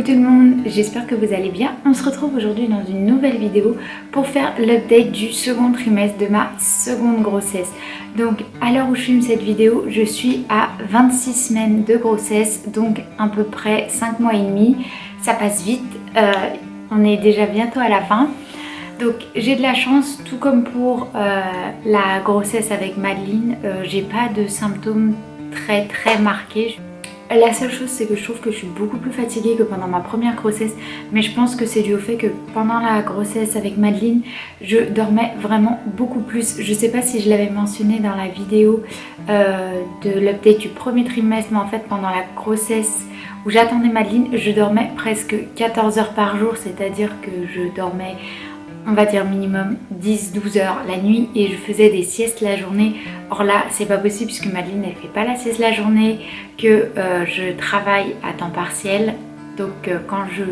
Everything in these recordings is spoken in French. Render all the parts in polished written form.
tout le monde, j'espère que vous allez bien. On se retrouve aujourd'hui dans une nouvelle vidéo pour faire l'update du second trimestre de ma seconde grossesse. Donc à l'heure où je filme cette vidéo, je suis à 26 semaines de grossesse, donc à peu près 5 mois et demi. Ça passe vite, on est déjà bientôt à la fin. Donc j'ai de la chance, tout comme pour la grossesse avec Madeline, j'ai pas de symptômes très marqués. La seule chose, c'est que je trouve que je suis beaucoup plus fatiguée que pendant ma première grossesse, mais je pense que c'est dû au fait que pendant la grossesse avec Madeline, je dormais vraiment beaucoup plus. Je sais pas si je l'avais mentionné dans la vidéo de l'update du premier trimestre, mais en fait pendant la grossesse où j'attendais Madeline, je dormais presque 14 heures par jour, c'est-à-dire que je dormais, on va dire minimum 10-12 heures la nuit et je faisais des siestes la journée. Or là c'est pas possible puisque Madeline elle fait pas la sieste la journée, que je travaille à temps partiel, donc quand je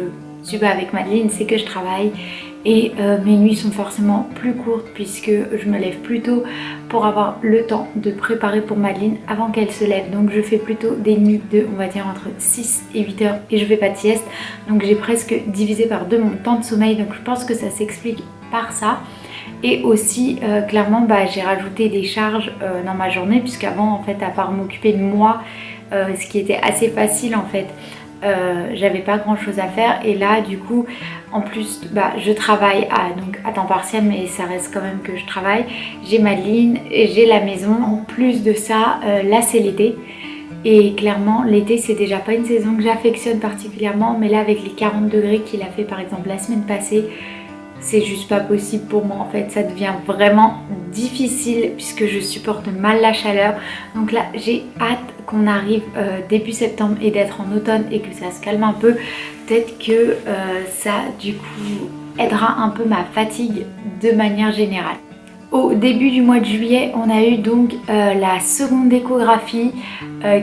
suis pas avec Madeline c'est que je travaille et mes nuits sont forcément plus courtes puisque je me lève plus tôt pour avoir le temps de préparer pour Madeline avant qu'elle se lève. Donc je fais plutôt des nuits de, on va dire, entre 6 et 8 heures et je fais pas de sieste. Donc j'ai presque divisé par 2 mon temps de sommeil, donc je pense que ça s'explique par ça. Et aussi clairement j'ai rajouté des charges dans ma journée, puisqu'avant en fait à part m'occuper de moi, ce qui était assez facile en fait, j'avais pas grand chose à faire. Et là du coup en plus je travaille à temps partiel, mais ça reste quand même que je travaille, j'ai Madeline et j'ai la maison. En plus de ça, là c'est l'été et clairement l'été c'est déjà pas une saison que j'affectionne particulièrement, mais là avec les 40 degrés qu'il a fait par exemple la semaine passée, c'est juste pas possible pour moi en fait, ça devient vraiment difficile puisque je supporte mal la chaleur. Donc là j'ai hâte qu'on arrive début septembre et d'être en automne et que ça se calme un peu. Peut-être que ça du coup aidera un peu ma fatigue de manière générale. Au début du mois de juillet, on a eu donc la seconde échographie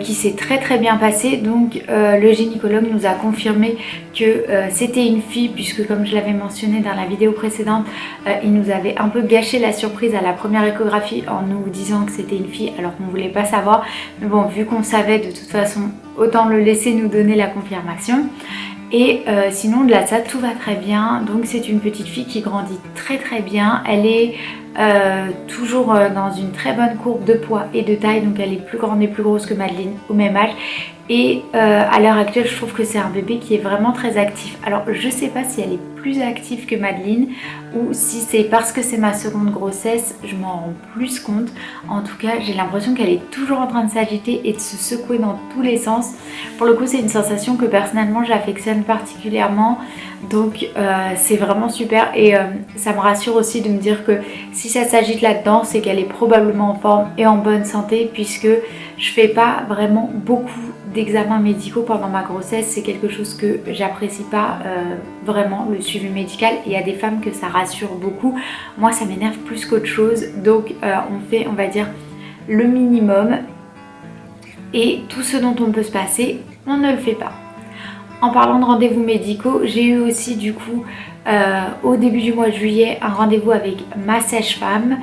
qui s'est très bien passée. Donc le gynécologue nous a confirmé que c'était une fille, puisque comme je l'avais mentionné dans la vidéo précédente, il nous avait un peu gâché la surprise à la première échographie en nous disant que c'était une fille alors qu'on ne voulait pas savoir. Mais bon, vu qu'on savait de toute façon, autant le laisser nous donner la confirmation. Et sinon de là ça tout va très bien. Donc c'est une petite fille qui grandit très bien. Elle est toujours dans une très bonne courbe de poids et de taille, donc elle est plus grande et plus grosse que Madeline au même âge. Et à l'heure actuelle je trouve que c'est un bébé qui est vraiment très actif. Alors je sais pas si elle est plus active que Madeline ou si c'est parce que c'est ma seconde grossesse, je m'en rends plus compte. En tout cas j'ai l'impression qu'elle est toujours en train de s'agiter et de se secouer dans tous les sens. Pour le coup c'est une sensation que personnellement j'affectionne particulièrement, donc c'est vraiment super. Et ça me rassure aussi de me dire que si ça s'agite là-dedans, c'est qu'elle est probablement en forme et en bonne santé, puisque je fais pas vraiment beaucoup d'examens médicaux pendant ma grossesse. C'est quelque chose que j'apprécie pas vraiment, le suivi médical. Il y a des femmes que ça rassure beaucoup, moi ça m'énerve plus qu'autre chose. Donc on fait, on va dire, le minimum et tout ce dont on peut se passer, on ne le fait pas. En parlant de rendez-vous médicaux, j'ai eu aussi du coup au début du mois de juillet un rendez-vous avec ma sage-femme.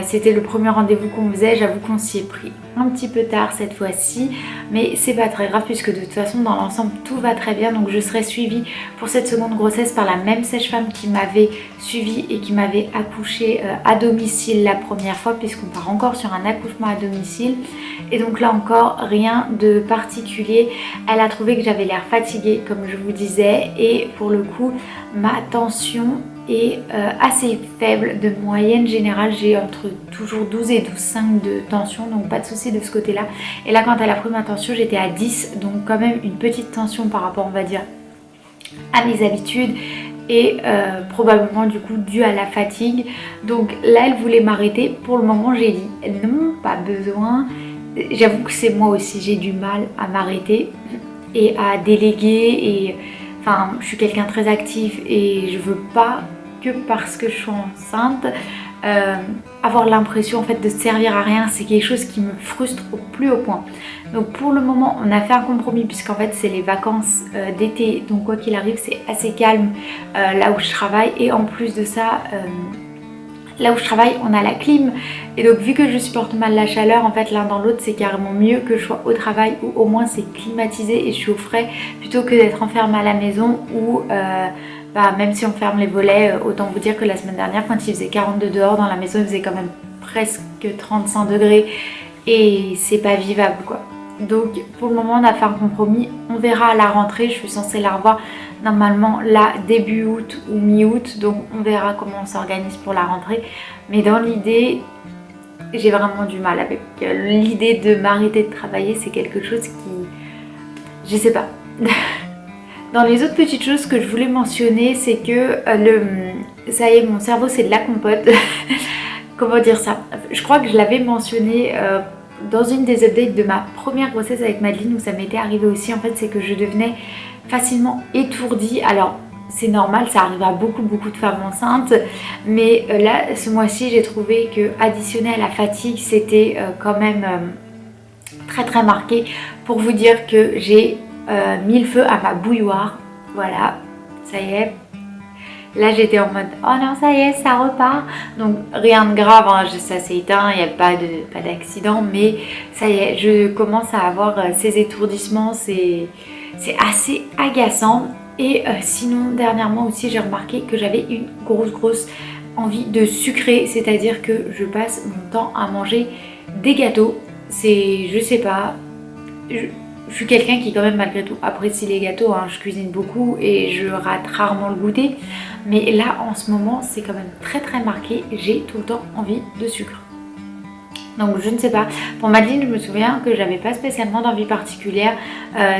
C'était le premier rendez-vous qu'on faisait. J'avoue qu'on s'y est pris un petit peu tard cette fois-ci, mais c'est pas très grave puisque de toute façon dans l'ensemble tout va très bien. Donc je serai suivie pour cette seconde grossesse par la même sage-femme qui m'avait suivie et qui m'avait accouchée à domicile la première fois, puisqu'on part encore sur un accouchement à domicile. Et donc là encore rien de particulier. Elle a trouvé que j'avais l'air fatiguée comme je vous disais, et pour le coup ma tension est assez faible. De moyenne générale j'ai entre toujours 12 et 12,5 de tension, donc pas de souci de ce côté là. Et là quand elle a pris ma tension j'étais à 10, donc quand même une petite tension par rapport, on va dire, à mes habitudes, et probablement du coup dû à la fatigue. Donc là elle voulait m'arrêter. Pour le moment j'ai dit non, pas besoin. J'avoue que c'est moi aussi, j'ai du mal à m'arrêter et à déléguer, et enfin je suis quelqu'un très actif et je veux pas que parce que je suis enceinte avoir l'impression en fait de servir à rien. C'est quelque chose qui me frustre au plus haut point. Donc pour le moment on a fait un compromis, puisqu'en fait c'est les vacances d'été, donc quoi qu'il arrive c'est assez calme là où je travaille. Et en plus de ça Là où je travaille, on a la clim et donc vu que je supporte mal la chaleur, en fait l'un dans l'autre c'est carrément mieux que je sois au travail où au moins c'est climatisé et je suis au frais plutôt que d'être enfermée à la maison où même si on ferme les volets, autant vous dire que la semaine dernière quand il faisait 42 dehors dans la maison il faisait quand même presque 35 degrés et c'est pas vivable quoi. Donc pour le moment on a fait un compromis, on verra à la rentrée, je suis censée la revoir normalement là début août ou mi-août, donc on verra comment on s'organise pour la rentrée. Mais dans l'idée, j'ai vraiment du mal avec l'idée de m'arrêter de travailler, c'est quelque chose qui... je sais pas. Dans les autres petites choses que je voulais mentionner, c'est que ça y est, mon cerveau c'est de la compote. Comment dire ça? Je crois que je l'avais mentionné dans une des updates de ma première grossesse avec Madeline où ça m'était arrivé aussi. En fait, c'est que je devenais facilement étourdie. Alors, c'est normal, ça arrive à beaucoup de femmes enceintes. Mais là, ce mois-ci, j'ai trouvé que additionné à la fatigue, c'était quand même très marqué. Pour vous dire que j'ai mis le feu à ma bouilloire. Voilà, ça y est. Là j'étais en mode oh non ça y est ça repart, donc rien de grave hein, ça s'est éteint, il n'y a pas d'accident, mais ça y est je commence à avoir ces étourdissements, c'est assez agaçant. Et sinon dernièrement aussi j'ai remarqué que j'avais une grosse envie de sucrer, c'est-à-dire que je passe mon temps à manger des gâteaux, c'est je sais pas, je suis quelqu'un qui quand même malgré tout apprécie les gâteaux, hein. Je cuisine beaucoup et je rate rarement le goûter. Mais là en ce moment c'est quand même très marqué, j'ai tout le temps envie de sucre. Donc je ne sais pas, pour Madeline je me souviens que j'avais pas spécialement d'envie particulière,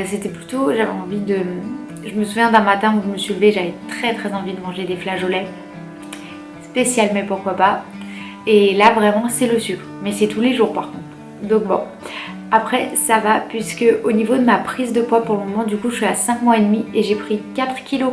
c'était plutôt j'avais envie de... Je me souviens d'un matin où je me suis levée, j'avais très envie de manger des flageolets. Spécial mais pourquoi pas. Et là vraiment c'est le sucre, mais c'est tous les jours par contre. Donc bon... Après ça va puisque au niveau de ma prise de poids pour le moment du coup je suis à 5 mois et demi et j'ai pris 4 kilos,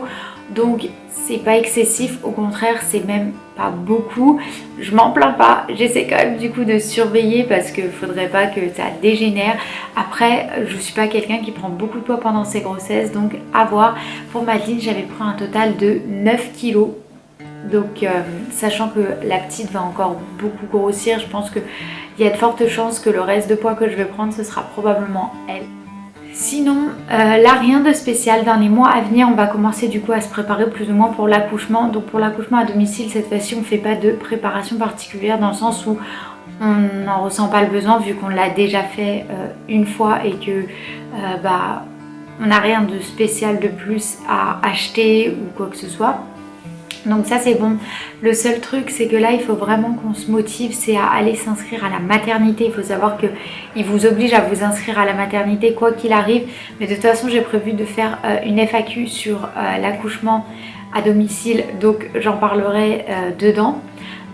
donc c'est pas excessif, au contraire c'est même pas beaucoup, je m'en plains pas, j'essaie quand même du coup de surveiller parce que faudrait pas que ça dégénère. Après je suis pas quelqu'un qui prend beaucoup de poids pendant ses grossesses, donc à voir. Pour Madeline j'avais pris un total de 9 kilos. Donc sachant que la petite va encore beaucoup grossir, je pense qu'il y a de fortes chances que le reste de poids que je vais prendre ce sera probablement elle. Sinon là rien de spécial, dans les mois à venir on va commencer du coup à se préparer plus ou moins pour l'accouchement. Donc pour l'accouchement à domicile cette fois-ci on ne fait pas de préparation particulière dans le sens où on n'en ressent pas le besoin vu qu'on l'a déjà fait une fois et que on n'a rien de spécial de plus à acheter ou quoi que ce soit. Donc ça c'est bon. Le seul truc c'est que là il faut vraiment qu'on se motive, c'est à aller s'inscrire à la maternité. Il faut savoir qu'ils vous obligent à vous inscrire à la maternité quoi qu'il arrive. Mais de toute façon j'ai prévu de faire une FAQ sur l'accouchement à domicile, donc j'en parlerai dedans.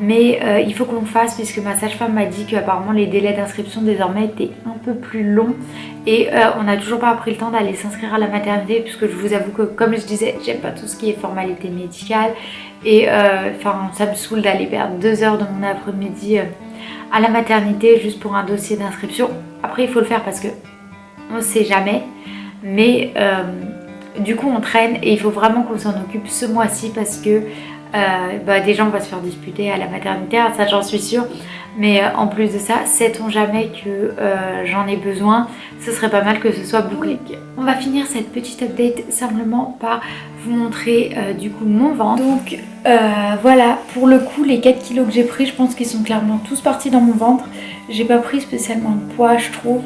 Mais il faut qu'on le fasse puisque ma sage-femme m'a dit qu'apparemment les délais d'inscription désormais étaient un peu plus longs. Et on n'a toujours pas pris le temps d'aller s'inscrire à la maternité puisque je vous avoue que comme je disais j'aime pas tout ce qui est formalité médicale. Et ça me saoule d'aller perdre 2 heures de mon après-midi à la maternité juste pour un dossier d'inscription. Après il faut le faire parce que on ne sait jamais. Mais du coup on traîne et il faut vraiment qu'on s'en occupe ce mois-ci parce que des gens vont se faire disputer à la maternité, hein, ça j'en suis sûre. Mais en plus de ça, sait-on jamais que j'en ai besoin, ce serait pas mal que ce soit bouclé. On va finir cette petite update simplement par vous montrer du coup mon ventre. Donc voilà, pour le coup les 4 kilos que j'ai pris, je pense qu'ils sont clairement tous partis dans mon ventre. J'ai pas pris spécialement de poids je trouve.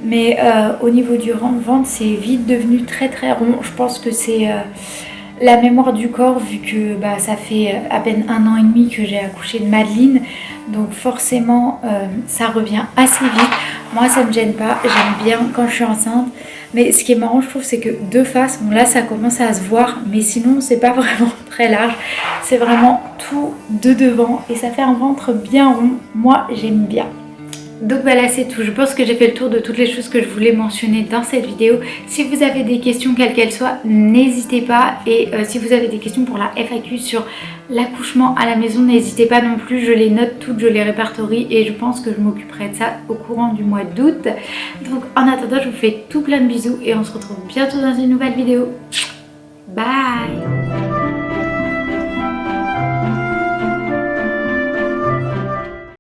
Mais au niveau du ventre c'est vite devenu très rond. Je pense que c'est... la mémoire du corps vu que ça fait à peine 1 an et demi que j'ai accouché de Madeline, donc forcément ça revient assez vite. Moi ça me gêne pas, j'aime bien quand je suis enceinte, mais ce qui est marrant je trouve c'est que de face, bon là ça commence à se voir, mais sinon c'est pas vraiment très large, c'est vraiment tout de devant et ça fait un ventre bien rond, moi j'aime bien. Donc voilà c'est tout, je pense que j'ai fait le tour de toutes les choses que je voulais mentionner dans cette vidéo. Si vous avez des questions quelles qu'elles soient, n'hésitez pas. Et si vous avez des questions pour la FAQ sur l'accouchement à la maison, n'hésitez pas non plus, je les note toutes, je les répertorie et je pense que je m'occuperai de ça au courant du mois d'août. Donc en attendant je vous fais tout plein de bisous et on se retrouve bientôt dans une nouvelle vidéo. Bye.